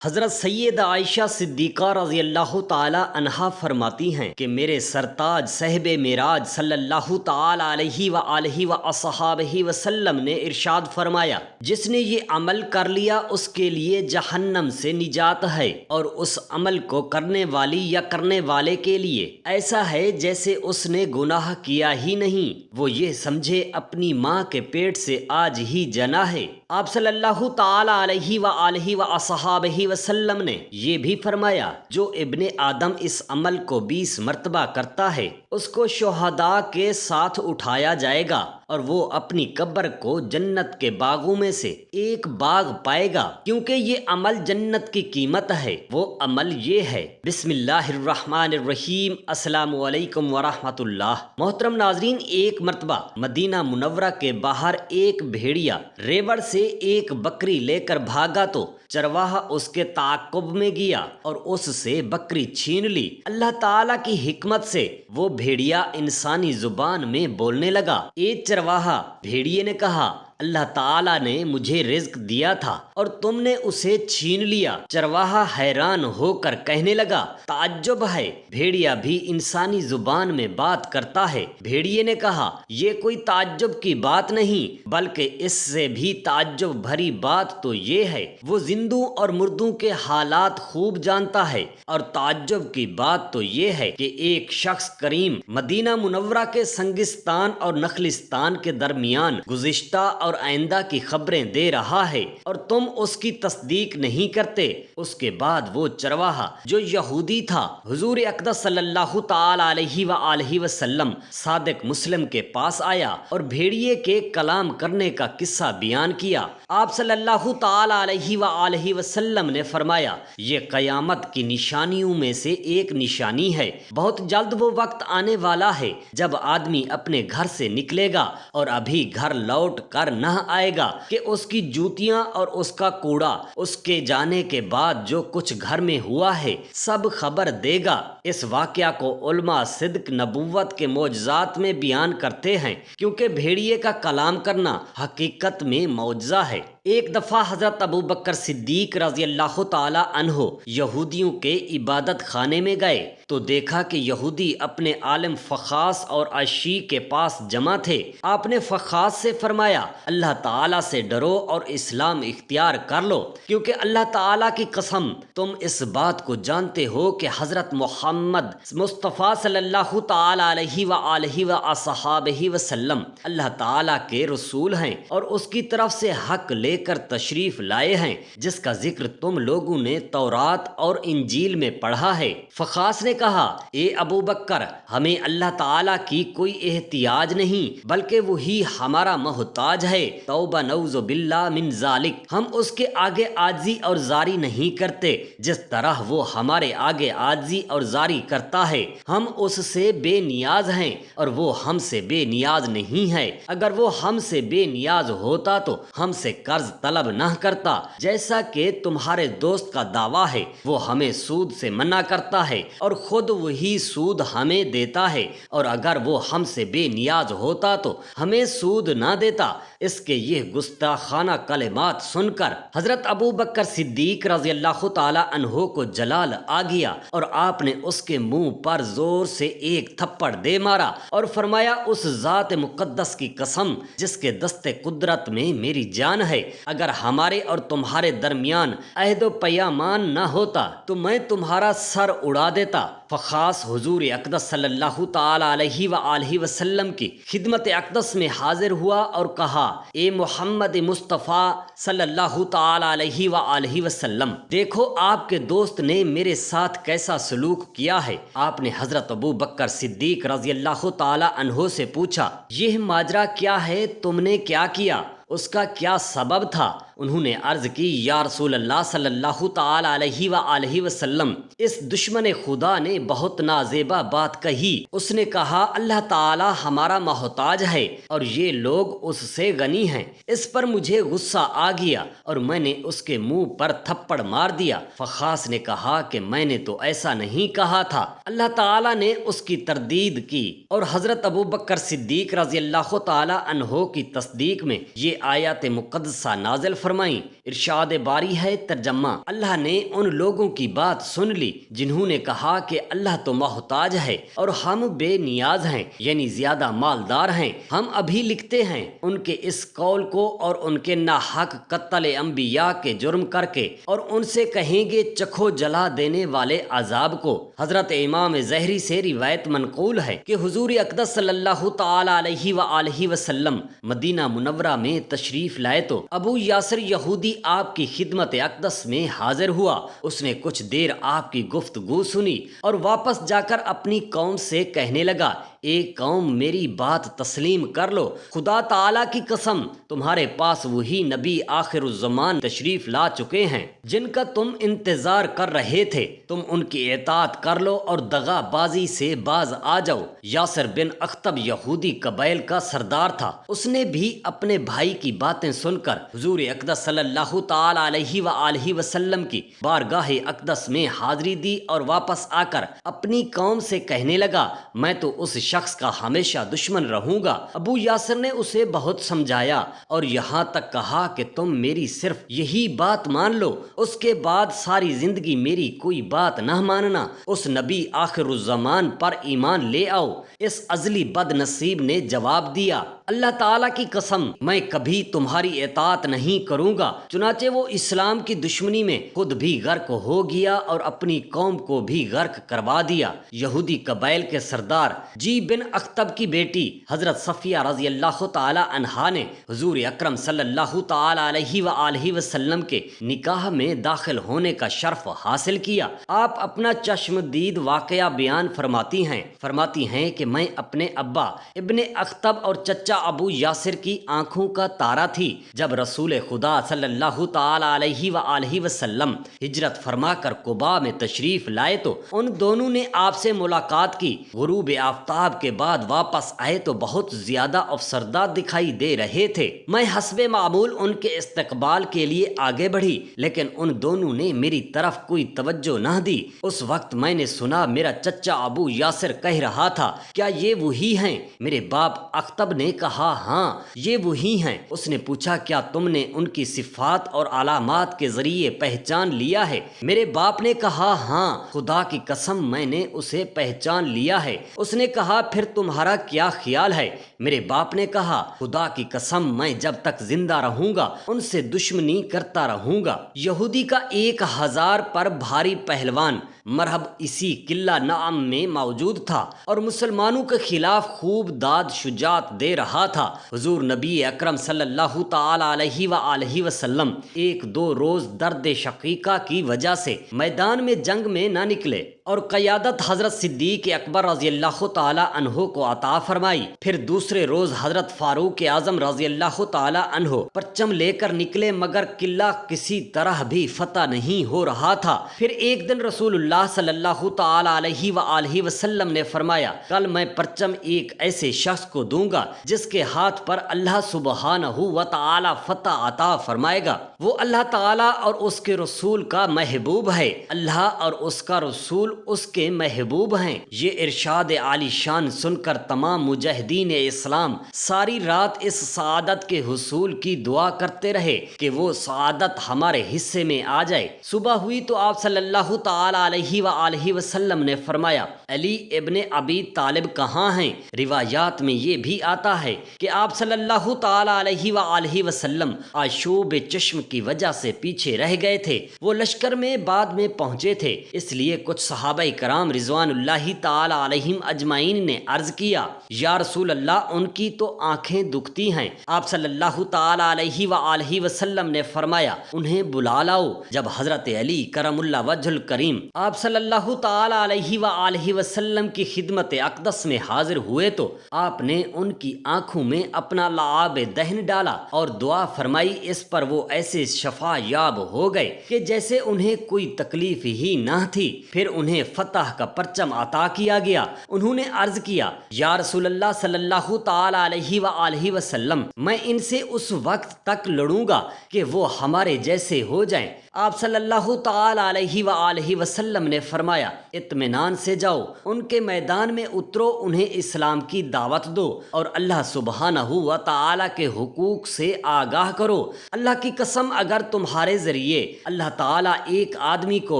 حضرت سیدہ عائشہ صدیقہ رضی اللہ تعالی عنہا فرماتی ہیں کہ میرے سرتاج صاحب معراج صلی اللہ تعالی علیہ وآلہ وصحابہ وسلم نے ارشاد فرمایا، جس نے یہ عمل کر لیا اس کے لیے جہنم سے نجات ہے، اور اس عمل کو کرنے والی یا کرنے والے کے لیے ایسا ہے جیسے اس نے گناہ کیا ہی نہیں، وہ یہ سمجھے اپنی ماں کے پیٹ سے آج ہی جنا ہے۔ آپ صلی اللہ تعالی علیہ وآلہ وصحابہ وسلم نے یہ بھی فرمایا، جو ابن آدم اس عمل کو 20 مرتبہ کرتا ہے اس کو شہداء کے ساتھ اٹھایا جائے گا، اور وہ اپنی قبر کو جنت کے باغوں میں سے ایک باغ پائے گا، کیونکہ یہ عمل جنت کی قیمت ہے۔ وہ عمل یہ ہے۔ بسم اللہ الرحمن الرحیم۔ السلام علیکم ورحمۃ اللہ۔ محترم ناظرین، ایک مرتبہ مدینہ منورہ کے باہر ایک بھیڑیا ریوڑ سے ایک بکری لے کر بھاگا تو چرواہا اس کے تعاقب میں گیا اور اس سے بکری چھین لی۔ اللہ تعالیٰ کی حکمت سے وہ بھیڑیا انسانی زبان میں بولنے لگا۔ ایک چرواہا بھیڑیے نے کہا، اللہ تعالیٰ نے مجھے رزق دیا تھا اور تم نے اسے چھین لیا۔ چرواہا حیران ہو کر کہنے لگا، تعجب ہے، بھیڑیا بھی انسانی زبان میں بات کرتا ہے۔ بھیڑیے نے کہا، یہ کوئی تعجب کی بات نہیں، بلکہ اس سے بھی تعجب بھری بات تو یہ ہے، وہ زندوں اور مردوں کے حالات خوب جانتا ہے، اور تعجب کی بات تو یہ ہے کہ ایک شخص کریم مدینہ منورہ کے سنگستان اور نخلستان کے درمیان گزشتہ اور آئندہ کی خبریں دے رہا ہے اور تم اس کی تصدیق نہیں کرتے۔ اس کے بعد وہ چرواہا جو یہودی تھا حضور اقدس صلی اللہ تعالی علیہ وآلہ وسلم صادق مسلم کے پاس آیا اور بھیڑیے کے کلام کرنے کا قصہ بیان کیا۔ آپ صلی اللہ تعالی علیہ وآلہ وسلم نے فرمایا، یہ قیامت کی نشانیوں میں سے ایک نشانی ہے۔ بہت جلد وہ وقت آنے والا ہے جب آدمی اپنے گھر سے نکلے گا اور ابھی گھر لوٹ کر نہ آئے گا کہ اس کی جوتیاں اور اس کا کوڑا اس کے جانے کے بعد جو کچھ گھر میں ہوا ہے سب خبر دے گا۔ اس واقعہ کو علماء صدق نبوت کے معجزات میں بیان کرتے ہیں، کیونکہ بھیڑیے کا کلام کرنا حقیقت میں معجزہ ہے۔ ایک دفعہ حضرت ابو بکر صدیق رضی اللہ تعالی عنہ یہودیوں کے عبادت خانے میں گئے تو دیکھا کہ یہودی اپنے عالم فخاص اور عشی کے پاس جمع تھے۔ آپ نے فخاص سے فرمایا، اللہ تعالیٰ سے ڈرو اور اسلام اختیار کر لو، کیونکہ اللہ تعالیٰ کی قسم تم اس بات کو جانتے ہو کہ حضرت محمد مصطفیٰ صلی اللہ تعالی علیہ وآلہ وصحابہ وسلم اللہ تعالیٰ کے رسول ہیں اور اس کی طرف سے حق لے کر تشریف لائے ہیں، جس کا ذکر تم لوگوں نے تورات اور انجیل میں پڑھا ہے۔ فخاص نے کہا، اے ابو بکر، ہمیں اللہ تعالیٰ کی کوئی احتیاج نہیں، بلکہ وہی ہمارا محتاج ہے۔ توبہ نعوذ باللہ من ذالک۔ ہم اس کے آگے عاجزی اور زاری نہیں کرتے جس طرح وہ ہمارے آگے عاجزی اور زاری کرتا ہے۔ ہم اس سے بے نیاز ہیں اور وہ ہم سے بے نیاز نہیں ہے۔ اگر وہ ہم سے بے نیاز ہوتا تو ہم سے قرض طلب نہ کرتا، جیسا کہ تمہارے دوست کا دعویٰ ہے۔ وہ ہمیں سود سے منع کرتا ہے اور خود وہی سود ہمیں دیتا ہے، اور اگر وہ ہم سے بے نیاز ہوتا تو ہمیں سود نہ دیتا۔ اس کے یہ گستاخانہ کلمات سن کر حضرت ابو بکر صدیق رضی اللہ تعالی عنہ کو جلال آ گیا اور آپ نے اس کے منہ پر زور سے ایک تھپڑ دے مارا اور فرمایا، اس ذات مقدس کی قسم جس کے دست قدرت میں میری جان ہے، اگر ہمارے اور تمہارے درمیان عہد و پیمان نہ ہوتا تو میں تمہارا سر اڑا دیتا۔ فخاص حضور اقدس صلی اللہ تعالی علیہ وآلہ وسلم کی خدمت اقدس میں حاضر ہوا اور کہا، اے محمد مصطفیٰ صلی اللہ تعالی علیہ وآلہ وسلم، دیکھو آپ کے دوست نے میرے ساتھ کیسا سلوک کیا ہے۔ آپ نے حضرت ابو بکر صدیق رضی اللہ تعالی عنہ سے پوچھا، یہ ماجرا کیا ہے، تم نے کیا کیا، اس کا کیا سبب تھا؟ انہوں نے عرض کی، یا رسول اللہ صلی اللہ تعالی علیہ وآلہ وسلم، اس دشمن خدا نے بہت نازیبا بات کہی۔ اس نے کہا، اللہ تعالی ہمارا محتاج ہے اور یہ لوگ اس سے غنی ہیں۔ اس پر مجھے غصہ آ گیا اور میں نے اس کے منہ پر تھپڑ مار دیا۔ فخاص نے کہا کہ میں نے تو ایسا نہیں کہا تھا۔ اللہ تعالی نے اس کی تردید کی اور حضرت ابو بکر صدیق رضی اللہ تعالی عنہ کی تصدیق میں یہ آیات مقدسہ نازل فرمائیں۔ ارشاد باری ہے ترجمہ، اللہ نے ان لوگوں کی بات سن لی جنہوں نے کہا کہ اللہ تو محتاج ہے اور ہم بے نیاز ہیں، یعنی زیادہ مالدار ہیں۔ ہم ابھی لکھتے ہیں ان کے اس قول کو اور ان کے ناحق قتل انبیاء کے جرم کر کے، اور ان سے کہیں گے چکھو جلا دینے والے عذاب کو۔ حضرت امام ظہری سے روایت منقول ہے کہ حضور اقدس صلی اللہ تعالی علیہ وآلہ وسلم مدینہ منورہ میں تشریف لائے تو ابو یاسر یہودی آپ کی خدمت اقدس میں حاضر ہوا۔ اس نے کچھ دیر آپ کی گفتگو سنی اور واپس جا کر اپنی قوم سے کہنے لگا، ایک قوم میری بات تسلیم کر لو، خدا تعالیٰ کی قسم تمہارے پاس وہی نبی آخر الزمان تشریف لا چکے ہیں جن کا تم انتظار کر رہے تھے، تم ان کی اطاعت کر لو اور دغا بازی سے باز آ جاؤ۔ یاسر بن اخطب یہودی قبائل کا سردار تھا، اس نے بھی اپنے بھائی کی باتیں سن کر حضور اقدس صلی اللہ تعالی علیہ وآلہ وسلم کی بارگاہ اقدس میں حاضری دی اور واپس آ کر اپنی قوم سے کہنے لگا، میں تو اس شخص کا ہمیشہ دشمن رہوں گا۔ ابو یاسر نے اسے بہت سمجھایا اور یہاں تک کہا کہ تم میری صرف یہی بات مان لو، اس کے بعد ساری زندگی میری کوئی بات نہ ماننا، اس نبی آخر الزمان پر ایمان لے آؤ۔ اس ازلی بد نصیب نے جواب دیا، اللہ تعالیٰ کی قسم میں کبھی تمہاری اطاعت نہیں کروں گا۔ چنانچہ وہ اسلام کی دشمنی میں خود بھی غرق ہو گیا اور اپنی قوم کو بھی غرق کروا دیا۔ یہودی قبائل کے سردار جی بن اخطب کی بیٹی حضرت صفیہ رضی اللہ تعالی عنہا نے حضور اکرم صلی اللہ تعالی علیہ وآلہ وسلم کے نکاح میں داخل ہونے کا شرف حاصل کیا۔ آپ اپنا چشمدید واقعہ بیان فرماتی ہیں کہ میں اپنے ابا ابن اخطب اور چچا ابو یاسر کی آنکھوں کا تارا تھی جب رسول خدا صلی اللہ تعالی علیہ وآلہ وسلم ہجرت فرما کر قباء میں تشریف لائے تو ان دونوں نے آپ سے ملاقات کی۔ غروب آفتاب کے بعد واپس آئے تو بہت زیادہ افسردہ دکھائی دے رہے تھے۔ میں حسب معمول ان کے استقبال کے لیے آگے بڑھی، لیکن ان دونوں نے میری طرف کوئی توجہ نہ دی۔ اس وقت میں نے سنا میرا چچا ابو یاسر کہہ رہا تھا، کیا یہ وہی ہیں؟ میرے باپ اخطب نے کہا، ہاں یہ وہی ہیں۔ اس نے پوچھا، کیا تم نے ان کی صفات اور علامات کے ذریعے پہچان لیا ہے؟ میرے باپ نے کہا، ہاں خدا کی قسم میں نے اسے پہچان لیا ہے۔ اس نے کہا، پھر تمہارا کیا خیال ہے؟ میرے باپ نے کہا، خدا کی قسم میں جب تک زندہ رہوں گا ان سے دشمنی کرتا رہوں گا۔ یہودی کا 1000 پر بھاری پہلوان مرحب اسی قلعہ نعم میں موجود تھا اور مسلمانوں کے خلاف خوب داد شجاعت دے رہا تھا۔ حضور نبی اکرم صلی اللہ تعالی علیہ وآلہ وسلم 1-2 روز درد شقیقہ کی وجہ سے میدان میں جنگ میں نہ نکلے اور قیادت حضرت صدیق اکبر رضی اللہ تعالی عنہ کو عطا فرمائی۔ پھر دوسرے روز حضرت فاروق اعظم رضی اللہ تعالی عنہ پرچم لے کر نکلے، مگر قلعہ کسی طرح بھی فتح نہیں ہو رہا تھا۔ پھر ایک دن رسول اللہ صلی اللہ تعالی علیہ وآلہ وسلم نے فرمایا، کل میں پرچم ایک ایسے شخص کو دوں گا جس کے ہاتھ پر اللہ سبحانہ و تعالی فتح عطا فرمائے گا۔ وہ اللہ تعالی اور اس کے رسول کا محبوب ہے، اللہ اور اس کا رسول اس کے محبوب ہیں۔ یہ ارشاد عالی شان سن کر تمام مجاہدین اسلام ساری رات اس سعادت کے حصول کی دعا کرتے رہے کہ وہ سعادت ہمارے حصے میں آ جائے۔ صبح ہوئی تو آپ صلی اللہ تعالی علیہ وآلہ وسلم نے فرمایا، علی ابن ابی طالب کہاں ہیں؟ روایات میں یہ بھی آتا ہے کہ آپ صلی اللہ تعالی علیہ وآلہ وسلم آشوب چشم کی وجہ سے پیچھے رہ گئے تھے۔ وہ لشکر میں بعد میں پہنچے تھے، اس لیے کچھ صحابہ کرام رضوان اللہ تعالی علیہم اجمعین نے عرض کیا، یا رسول اللہ ان کی تو آنکھیں دکھتی ہیں۔ آپ صلی اللہ تعالی علیہ وآلہ وسلم نے فرمایا، انہیں بلا لاؤ۔ جب حضرت علی کرم اللہ وجہ الکریم آپ صلی اللہ تعالی علیہ وآلہ وسلم کی خدمت اقدس میں حاضر ہوئے تو آپ نے ان کی آنکھوں میں اپنا لعاب دہن ڈالا اور دعا فرمائی، اس پر وہ ایسے شفا یاب ہو گئے کہ جیسے انہیں کوئی تکلیف ہی نہ تھی۔ پھر انہیں فتح کا پرچم عطا کیا گیا۔ انہوں نے عرض کیا، یا رسول اللہ صلی اللہ تعالی علیہ وآلہ وسلم، میں ان سے اس وقت تک لڑوں گا کہ وہ ہمارے جیسے ہو جائیں۔ آپ صلی اللہ تعالی علیہ وآلہ وسلم نے فرمایا اطمینان سے جاؤ، ان کے میدان میں اترو، انہیں اسلام کی دعوت دو اور اللہ سبحانہ و تعالی کے حقوق سے آگاہ کرو۔ اللہ کی قسم اگر تمہارے ذریعے اللہ تعالیٰ ایک آدمی کو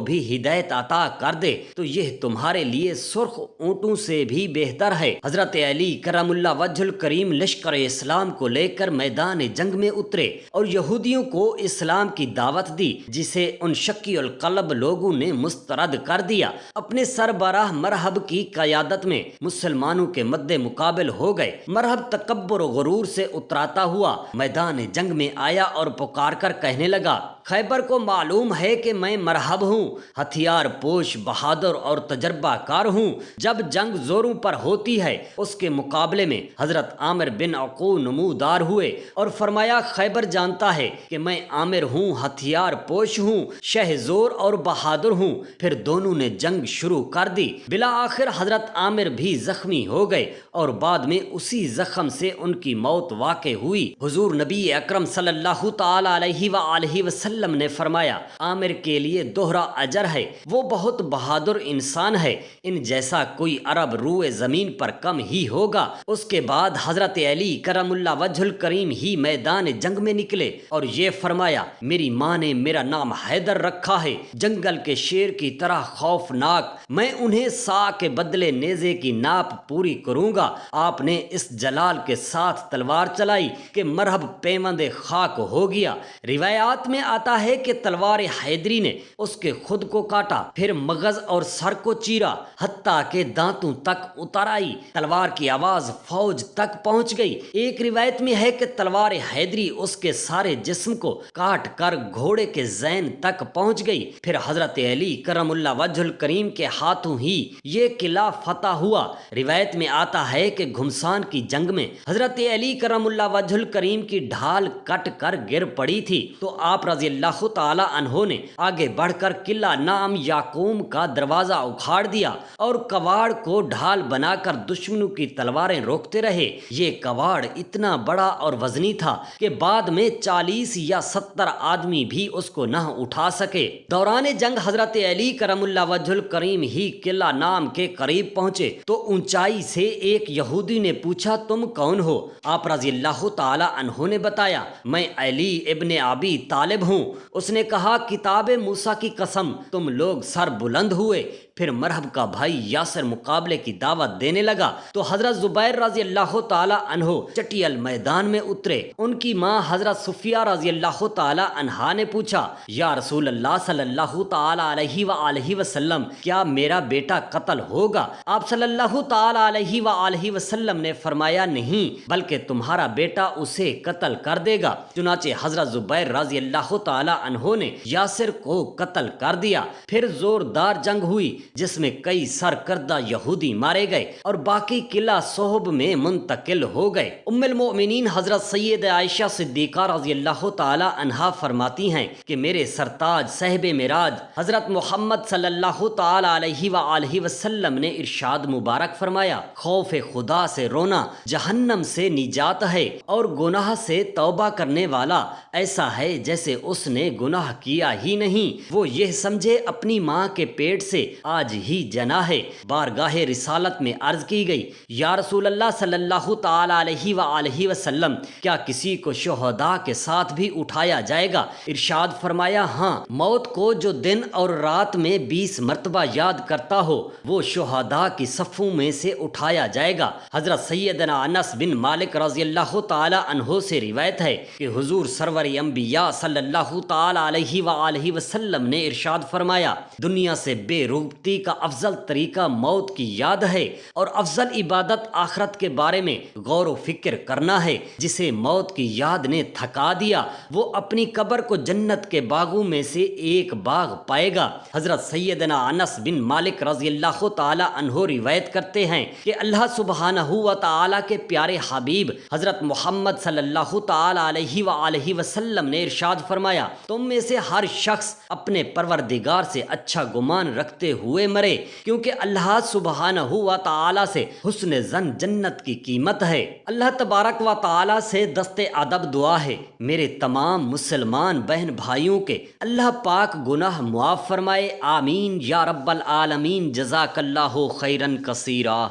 بھی ہدایت عطا کر دے تو یہ تمہارے لیے سرخ اونٹوں سے بھی بہتر ہے۔ حضرت علی کرم اللہ وجہ الکریم لشکر اسلام کو لے کر میدان جنگ میں اترے اور یہودیوں کو اسلام کی دعوت دی، جسے ان شکی القلب لوگوں نے مسترد کر دیا۔ اپنے سربراہ مرحب کی قیادت میں مسلمانوں کے مد مقابل ہو گئے۔ مرحب تکبر و غرور سے اتراتا ہوا میدان جنگ میں آیا اور پکار کر کہنے لگا، خیبر کو معلوم ہے کہ میں مرحب ہوں، ہتھیار پوش، بہادر اور تجربہ کار ہوں۔ جب جنگ زوروں پر ہوتی ہے اس کے مقابلے میں حضرت عامر بن عقو نمودار ہوئے اور فرمایا، خیبر جانتا ہے کہ میں عامر ہوں، ہتھیار پوش ہوں، شہ زور اور بہادر ہوں۔ پھر دونوں نے جنگ شروع کر دی۔ بالآخر حضرت عامر بھی زخمی ہو گئے اور بعد میں اسی زخم سے ان کی موت واقع ہوئی۔ حضور نبی اکرم صلی اللہ تعالی علیہ وآلہ وسلم نے فرمایا، عامر کے لیے دوہرا اجر ہے، وہ بہت بہادر انسان ہے، ان جیسا کوئی عرب روئے زمین پر کم ہی ہوگا۔ اس کے بعد حضرت علی کرم اللہ وجہ الکریم ہی میدان جنگ میں نکلے اور یہ فرمایا، میری ماں نے میرا نام حیدر رکھا ہے، جنگل کے شیر کی طرح خوفناک، میں انہیں سا کے بدلے نیزے کی ناپ پوری کروں گا۔ آپ نے اس جلال کے ساتھ تلوار چلائی کہ مرحب پیوند خاک ہو گیا۔ روایات میں آتا ہے کہ تلوار حیدری نے اس کے خود کو کاٹا، پھر مغز اور سر کو چیرا، حتیٰ کہ دانتوں تک اتر آئی۔ تلوار کی آواز فوج تک پہنچ گئی۔ ایک روایت میں ہے کہ تلوار حیدری اس کے سارے جسم کو کاٹ کر گھوڑے کے ذہن تک پہنچ گئی۔ پھر حضرت علی کرم اللہ وجہ الکریم کے ہاتھوں ہی یہ قلعہ فتح ہوا۔ روایت میں آتا ہے کہ گھمسان کی جنگ میں حضرت علی کرم اللہ وجہ الکریم کی ڈھال کٹ کر گر پڑی تھی تو آپ رضی اللہ تعالی عنہ نے آگے بڑھ کر قلعہ نام یاقوم کا دروازہ اکھاڑ دیا اور کواڑ کو ڈھال بنا کر دشمنوں کی تلواریں روکتے رہے۔ یہ کواڑ اتنا بڑا اور وزنی تھا کہ بعد میں 40 یا 70 آدمی بھی اس کو نہ اٹھا سکے۔ دوران جنگ حضرت علی کرم اللہ وجہ الکریم ہی قلعہ نام کے قریب پہنچے تو اونچائی سے ایک یہودی نے پوچھا، تم کون ہو؟ آپ رضی اللہ تعالی عنہ نے بتایا، میں علی ابن ابی طالب ہوں۔ اس نے کہا، کتاب موسیٰ کی قسم، تم لوگ سر بلند ہوئے۔ پھر مرحب کا بھائی یاسر مقابلے کی دعوت دینے لگا تو حضرت زبیر رضی اللہ تعالی عنہ چٹیل میدان میں اترے۔ ان کی ماں حضرت صفیہ رضی اللہ تعالی عنہا نے پوچھا، یا رسول اللہ صلی اللہ تعالی علیہ وآلہ وسلم، کیا میرا بیٹا قتل ہوگا؟ آپ صلی اللہ تعالی علیہ وآلہ وسلم نے فرمایا، نہیں، بلکہ تمہارا بیٹا اسے قتل کر دے گا۔ چنانچہ حضرت زبیر رضی اللہ تعالی عنہ نے یاسر کو قتل کر دیا۔ پھر زوردار جنگ ہوئی جس میں کئی سرکردہ یہودی مارے گئے اور باقی قلعہ صہب میں منتقل ہو گئے۔ ام المؤمنین حضرت سید عائشہ صدیقہ رضی اللہ تعالی عنہا فرماتی ہیں کہ میرے سرتاج صاحب معراج حضرت محمد صلی اللہ تعالی علیہ وآلہ وسلم نے ارشاد مبارک فرمایا، خوف خدا سے رونا جہنم سے نجات ہے اور گناہ سے توبہ کرنے والا ایسا ہے جیسے اس نے گناہ کیا ہی نہیں، وہ یہ سمجھے اپنی ماں کے پیٹ سے آج ہی جنا ہے۔ بارگاہ رسالت میں عرض کی گئی، یا رسول اللہ صلی اللہ تعالی علیہ وآلہ وسلم، کیا کسی کو شہداء کے ساتھ بھی اٹھایا جائے گا؟ ارشاد فرمایا، ہاں، موت کو جو دن اور رات میں 20 مرتبہ یاد کرتا ہو وہ شہداء کی صفوں میں سے اٹھایا جائے گا۔ حضرت سیدنا انس بن مالک رضی اللہ تعالی عنہ سے روایت ہے کہ حضور سرور انبیاء صلی اللہ تعالی علیہ وآلہ وسلم نے ارشاد فرمایا، دنیا سے بے رغبتی کا افضل طریقہ موت کی یاد ہے اور افضل عبادت آخرت کے بارے میں غور و فکر کرنا ہے۔ جسے موت کی یاد نے تھکا دیا وہ اپنی قبر کو جنت کے باغوں میں سے ایک باغ پائے گا۔ حضرت سیدنا انس بن مالک رضی اللہ تعالی عنہ روایت کرتے ہیں کہ اللہ سبحانہ و تعالی کے پیارے حبیب حضرت محمد صلی اللہ تعالی علیہ وآلہ وسلم نے ارشاد فرمایا، تم میں سے ہر شخص اپنے پروردگار سے اچھا گمان رکھتے ہوئے ہوئے مرے، کیونکہ اللہ سبحانہ و تعالی سے حسن زن جنت کی قیمت ہے۔ اللہ تبارک و تعالی سے دست ادب دعا ہے میرے تمام مسلمان بہن بھائیوں کے اللہ پاک گناہ معاف فرمائے، آمین یا رب العالمین، جزاک اللہ خیرن کثیرا۔